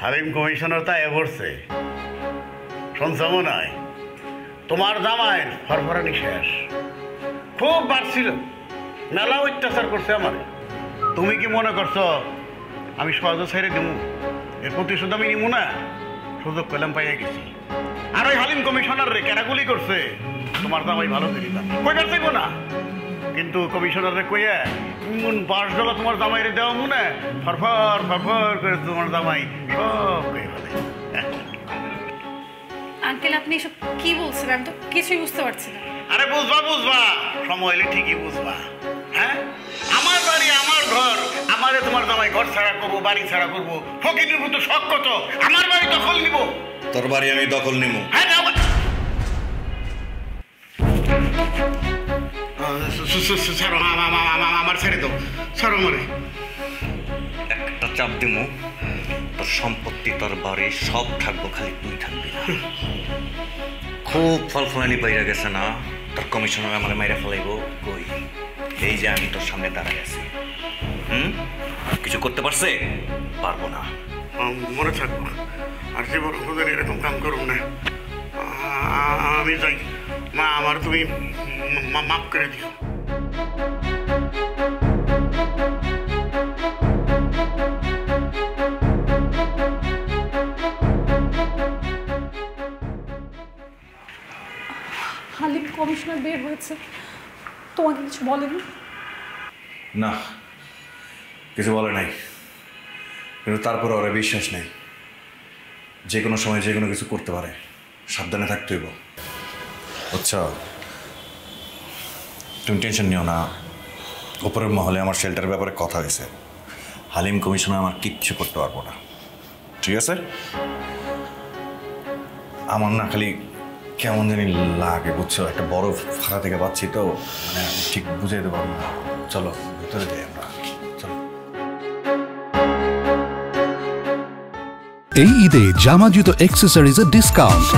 Halim commissioner তা এ বলছে শুনছ মনে হয় তোমার জামাইয়ের ফরফরানি শেষ খুব বাড়ছিল মেলা অত্যাচার করছে আমার তুমি কি মনে করছো আমি সহজে ছেড়ে দেবো এর প্রতিশোধ আমি নিব না সুযোগ পেলাম পাইয়া গেছি আর ওই হালিম কমিশনার রে কেনাগুলি করছে তোমার জামাই ভালো করে দিতাম কইবার চাইবো না কিন্তু কমিশনার রে কইয়া $5 তোমার জামাইরে দেওয়া মনে ফরফর ফরফর করে তোমার জামাই সব কয়ে ফেলে আঙ্কেল আপনি এসব কি বলছেন আমি তো কিছুই বুঝতে পারছি না আরে বুঝবা সময় হলে ঠিকই বুঝবা হ্যাঁ আমার বাড়ি আমার ঘর আমারে তোমার জামাই ঘর ছাড়া করবো বাড়ি ছাড়া করবো ফকিরের মতো শখ কত আমার বাড়ি দখল নিব তোর বাড়ি আমি দখল নিব হ্যাঁ আমার ছেড়ে দাও ছাড়ো আমারে একটা চাপ দিমু তোর সম্পত্তি তোর বাড়ি সব থাকবো খালি তুই থাকবি না খুব ফলফলানি বাইরে গেছে না তোর কমিশনার আমার মাইরা ফেলাইব কই এই যে আমি তোর সামনে দাঁড়াই আছি কিছু করতে পারছে পারবো না মনে থাকবো আর জীবন খুঁজে এরকম কাম করুন না আমি যাই মা আমার তুমি মাফ করে দিও হালিম কমিশনার বের হয়েছে তোমাকে কিছু বলেনি না কিছু বলে নাই কিন্তু তারপর ওরা বিশ্বাস নেই যে কোনো সময় যে কোনো কিছু করতে পারে সাবধানে থাকতে হইব আচ্ছা তুমি টেনশন নিও না উপরের মহলে আমার শেল্টারের ব্যাপারে কথা হয়েছে হালিম কমিশনার আমার কিচ্ছু করতে পারবো না ঠিক আছে আমার না খালি কেমন জানি লাগে বুঝছো একটা বড় ফাঁকা থেকে পাচ্ছি তো মানে ঠিক বুঝাই দেবো না চলো ভিতরে যাই আমরা চলো এই ঈদে জামা জুতো অ্যাক্সেসরিজের ডিসকাউন্ট